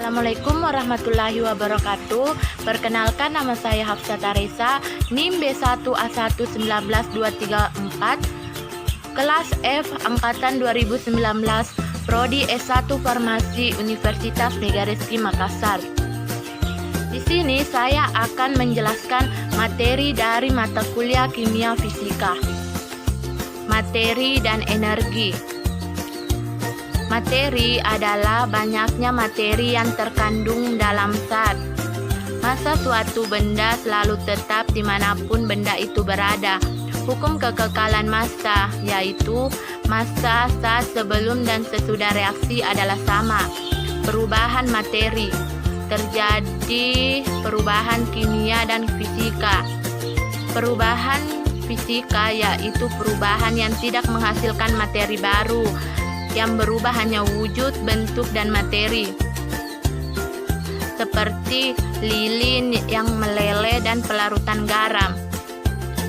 Assalamualaikum warahmatullahi wabarakatuh. Perkenalkan, nama saya Hafsah Taresa, NIM B1A1192334, kelas F angkatan 2019, prodi S1 Farmasi Universitas Negara Makassar. Di sini saya akan menjelaskan materi dari mata kuliah kimia fisika. Materi dan energi. Materi adalah banyaknya materi yang terkandung dalam zat. Massa suatu benda selalu tetap dimanapun benda itu berada. Hukum kekekalan massa, yaitu massa zat sebelum dan sesudah reaksi adalah sama. Perubahan materi. Terjadi perubahan kimia dan fisika. Perubahan fisika yaitu perubahan yang tidak menghasilkan materi baru, yang berubah hanya wujud, bentuk, dan materi, seperti lilin yang meleleh dan pelarutan garam.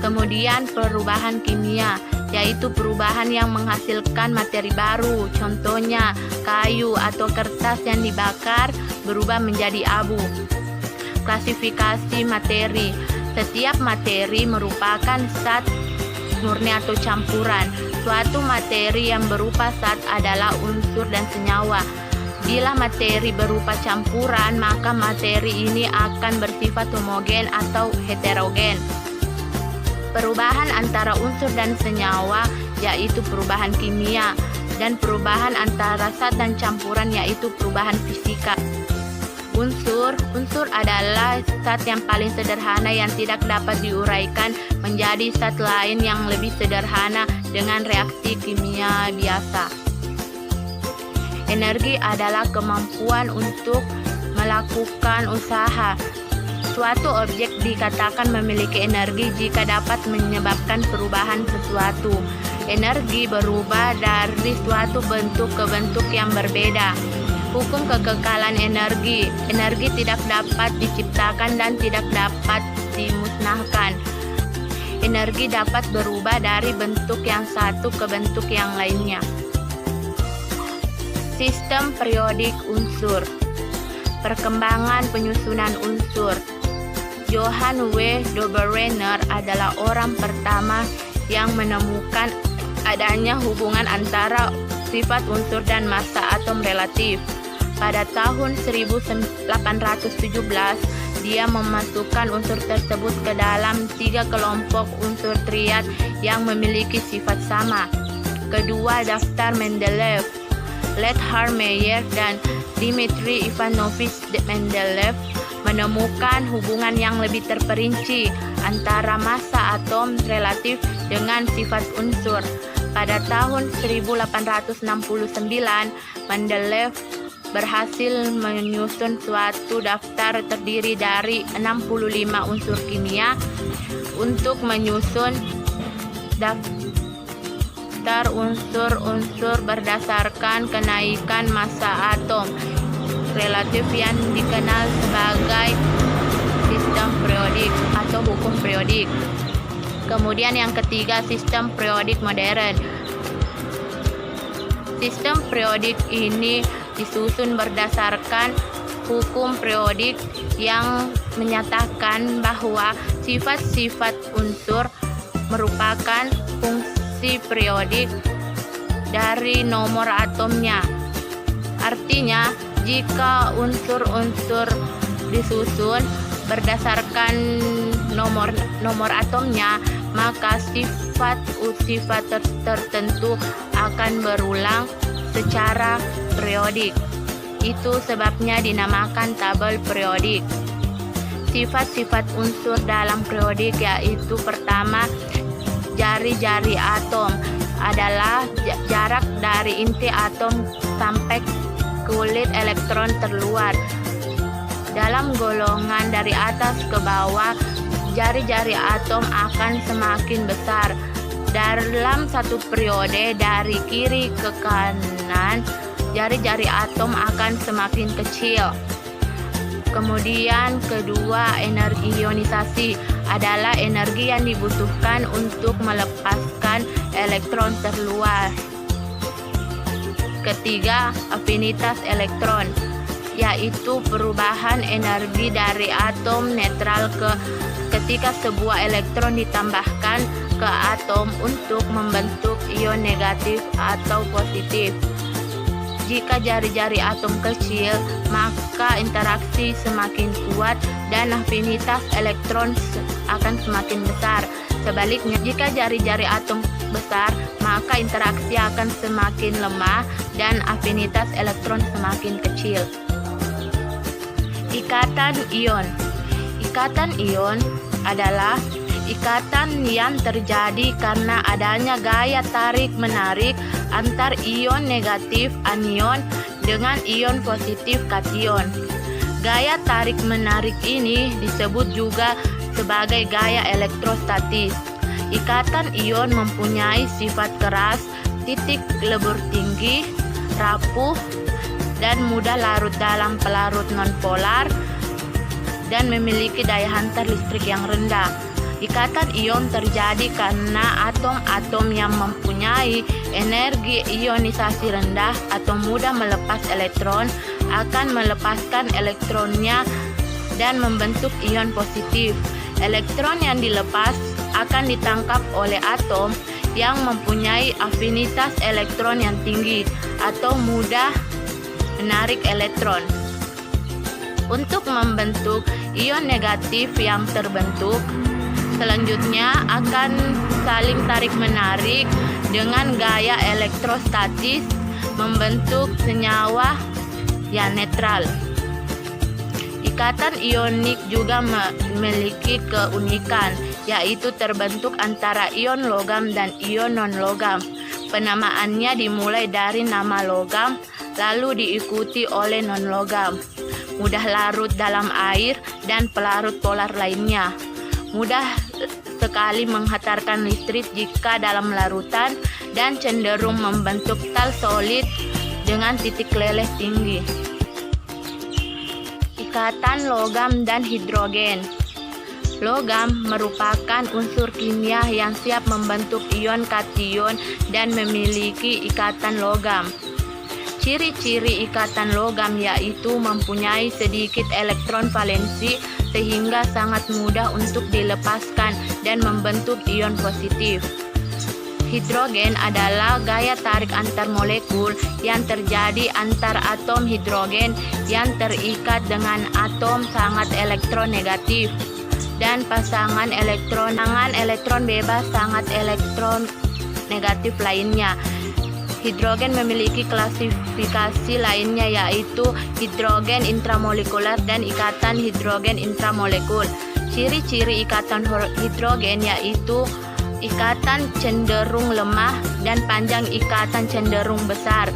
Kemudian perubahan kimia, yaitu perubahan yang menghasilkan materi baru, contohnya kayu atau kertas yang dibakar berubah menjadi abu. Klasifikasi materi. Setiap materi merupakan zat murni atau campuran. Suatu materi yang berupa zat adalah unsur dan senyawa. Bila materi berupa campuran, maka materi ini akan bersifat homogen atau heterogen. Perubahan antara unsur dan senyawa yaitu perubahan kimia, dan perubahan antara zat dan campuran yaitu perubahan fisika. Unsur adalah zat yang paling sederhana yang tidak dapat diuraikan menjadi zat lain yang lebih sederhana dengan reaksi kimia biasa. Energi adalah kemampuan untuk melakukan usaha. Suatu objek dikatakan memiliki energi jika dapat menyebabkan perubahan sesuatu. Energi berubah dari suatu bentuk ke bentuk yang berbeda. Hukum kekekalan energi. Energi tidak dapat diciptakan dan tidak dapat dimusnahkan. Energi dapat berubah dari bentuk yang satu ke bentuk yang lainnya. Sistem periodik unsur. Perkembangan penyusunan unsur. Johann W. Dobereiner adalah orang pertama yang menemukan adanya hubungan antara sifat unsur dan massa atom relatif. Pada tahun 1817, dia memasukkan unsur tersebut ke dalam 3 kelompok unsur triad yang memiliki sifat sama. Kedua, daftar Mendeleev. Leonhard Meyer dan Dmitri Ivanovich Mendeleev menemukan hubungan yang lebih terperinci antara massa atom relatif dengan sifat unsur. Pada tahun 1869, Mendeleev berhasil menyusun suatu daftar terdiri dari 65 unsur kimia. Untuk menyusun daftar unsur-unsur berdasarkan kenaikan massa atom relatif yang dikenal sebagai sistem periodik atau hukum periodik. Kemudian yang ketiga, sistem periodik modern. Sistem periodik ini disusun berdasarkan hukum periodik yang menyatakan bahwa sifat-sifat unsur merupakan fungsi periodik dari nomor atomnya. Artinya, jika unsur-unsur disusun berdasarkan nomor atomnya, maka sifat tertentu akan berulang secara periodik. Itu sebabnya dinamakan tabel periodik. Sifat-sifat unsur dalam periodik yaitu pertama, jari-jari atom adalah jarak dari inti atom sampai kulit elektron terluar. Dalam golongan dari atas ke bawah, jari-jari atom akan semakin besar. Dalam satu periode dari kiri ke kanan, jari-jari atom akan semakin kecil. Kemudian kedua, energi ionisasi adalah energi yang dibutuhkan untuk melepaskan elektron terluar. Ketiga, afinitas elektron. yaitu perubahan energi dari atom netral ketika sebuah elektron ditambahkan ke atom untuk membentuk ion negatif atau positif. Jika jari-jari atom kecil, maka interaksi semakin kuat dan afinitas elektron akan semakin besar. Sebaliknya, jika jari-jari atom besar, maka interaksi akan semakin lemah dan afinitas elektron semakin kecil. Ikatan ion. Ikatan ion adalah ikatan yang terjadi karena adanya gaya tarik-menarik antar ion negatif anion dengan ion positif kation. Gaya tarik-menarik ini disebut juga sebagai gaya elektrostatis. Ikatan ion mempunyai sifat keras, titik lebur tinggi, rapuh, dan mudah larut dalam pelarut nonpolar dan memiliki daya hantar listrik yang rendah. Ikatan ion terjadi karena atom-atom yang mempunyai energi ionisasi rendah atau mudah melepas elektron akan melepaskan elektronnya dan membentuk ion positif. Elektron yang dilepas akan ditangkap oleh atom yang mempunyai afinitas elektron yang tinggi atau mudah menarik elektron. Untuk membentuk ion negatif yang terbentuk, selanjutnya akan saling tarik-menarik dengan gaya elektrostatis membentuk senyawa yang netral. Ikatan ionik juga memiliki keunikan, yaitu terbentuk antara ion logam dan ion non-logam. Penamaannya dimulai dari nama logam, lalu diikuti oleh non-logam. Mudah larut dalam air dan pelarut polar lainnya. Mudah sekali menghantarkan listrik jika dalam larutan dan cenderung membentuk tal solid dengan titik leleh tinggi. Ikatan logam dan hidrogen. Logam merupakan unsur kimia yang siap membentuk ion kation dan memiliki ikatan logam. Ciri-ciri ikatan logam yaitu mempunyai sedikit elektron valensi sehingga sangat mudah untuk dilepaskan dan membentuk ion positif. Hidrogen adalah gaya tarik antar molekul yang terjadi antar atom hidrogen yang terikat dengan atom sangat elektronegatif dan pasangan elektron bebas sangat elektron negatif lainnya. Hidrogen memiliki klasifikasi lainnya yaitu hidrogen intramolekular dan ikatan hidrogen intramolekul. Ciri-ciri ikatan hidrogen yaitu ikatan cenderung lemah dan panjang ikatan cenderung besar.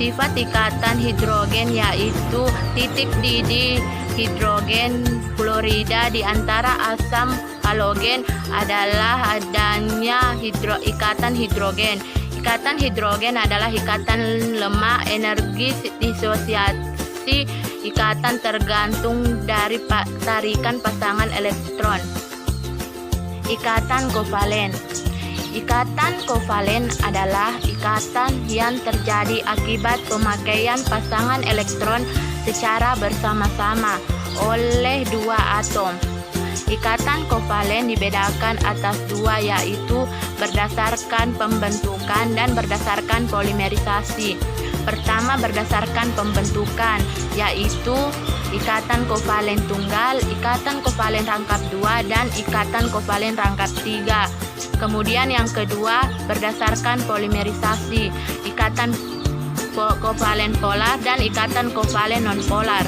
Sifat ikatan hidrogen yaitu titik didih hidrogen klorida di antara asam halogen adalah adanya ikatan hidrogen. Ikatan hidrogen adalah ikatan lemah, energi disosiasi ikatan tergantung dari tarikan pasangan elektron. Ikatan kovalen. Ikatan kovalen adalah ikatan yang terjadi akibat pemakaian pasangan elektron secara bersama-sama oleh dua atom. Ikatan kovalen dibedakan atas dua, yaitu berdasarkan pembentukan dan berdasarkan polimerisasi. Pertama, berdasarkan pembentukan, yaitu ikatan kovalen tunggal, ikatan kovalen rangkap 2, dan ikatan kovalen rangkap 3. Kemudian yang kedua, berdasarkan polimerisasi, ikatan kovalen polar dan ikatan kovalen nonpolar.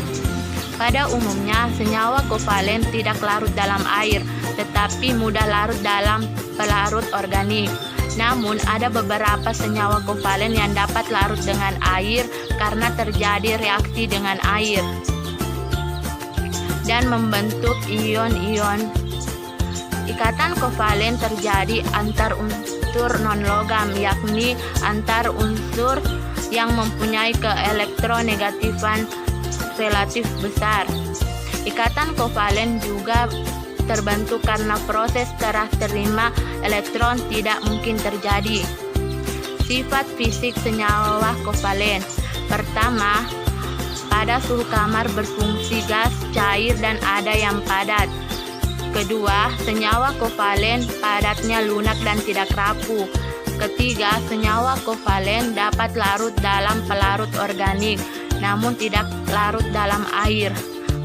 Pada umumnya, senyawa kovalen tidak larut dalam air, tetapi mudah larut dalam pelarut organik. Namun, ada beberapa senyawa kovalen yang dapat larut dengan air karena terjadi reaksi dengan air dan membentuk ion-ion. Ikatan kovalen terjadi antar unsur non-logam, yakni antar unsur yang mempunyai keelektronegatifan relatif besar. Ikatan kovalen juga terbentuk karena proses serah terima elektron tidak mungkin terjadi. Sifat fisik senyawa kovalen. Pertama, pada suhu kamar berfungsi gas, cair, dan ada yang padat. Kedua, senyawa kovalen padatnya lunak dan tidak rapuh. Ketiga, senyawa kovalen dapat larut dalam pelarut organik, namun tidak larut dalam air.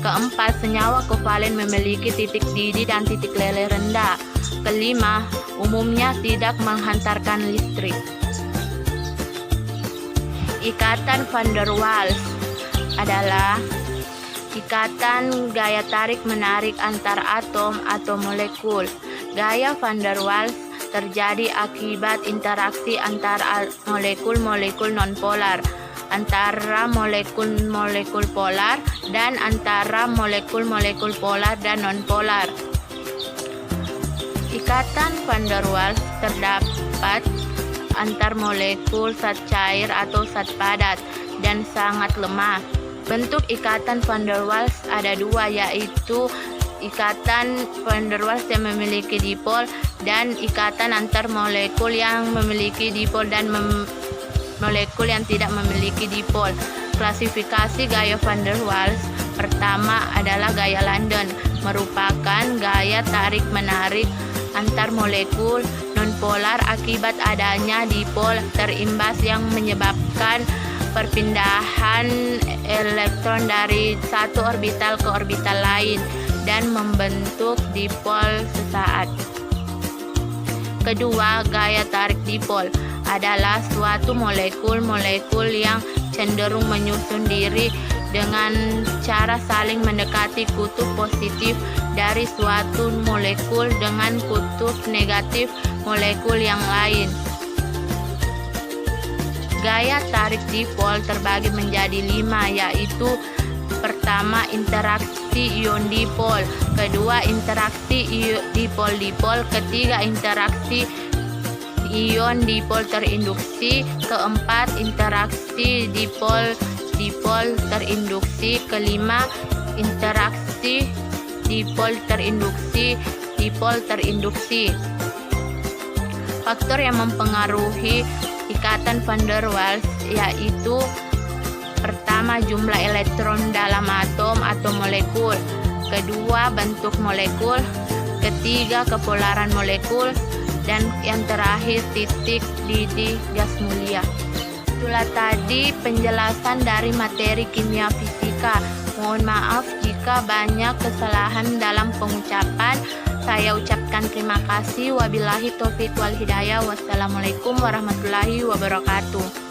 Keempat, senyawa kovalen memiliki titik didih dan titik leleh rendah. Kelima, umumnya tidak menghantarkan listrik. Ikatan van der Waals adalah ikatan gaya tarik-menarik antar atom atau molekul. Gaya van der Waals terjadi akibat interaksi antara molekul-molekul nonpolar, antara molekul-molekul polar, dan antara molekul-molekul polar dan nonpolar. Ikatan van der Waals terdapat antar molekul zat cair atau zat padat dan sangat lemah. Bentuk ikatan van der Waals ada dua, yaitu ikatan van der Waals yang memiliki dipol dan ikatan antar molekul yang memiliki dipol dan molekul yang tidak memiliki dipol. Klasifikasi gaya van der Waals pertama adalah gaya London, merupakan gaya tarik-menarik antar molekul nonpolar akibat adanya dipol terimbas yang menyebabkan perpindahan elektron dari satu orbital ke orbital lain dan membentuk dipol sesaat. Kedua, gaya tarik dipol adalah suatu molekul-molekul yang cenderung menyusun diri dengan cara saling mendekati kutub positif dari suatu molekul dengan kutub negatif molekul yang lain. Gaya tarik dipol terbagi menjadi 5, yaitu pertama, interaksi ion dipol. Kedua, interaksi dipol-dipol. Ketiga, interaksi ion dipol terinduksi. Keempat, interaksi dipol-dipol terinduksi. Kelima, interaksi dipol terinduksi. Faktor yang mempengaruhi ikatan van der Waals yaitu pertama, jumlah elektron dalam atom atau molekul. Kedua, bentuk molekul. Ketiga, kepolaran molekul. Dan yang terakhir, titik didih gas mulia. Itulah tadi penjelasan dari materi kimia fisika. Mohon maaf jika banyak kesalahan dalam pengucapan. Saya ucapkan terima kasih. Wabillahi taufiq wal hidayah. Wassalamualaikum warahmatullahi wabarakatuh.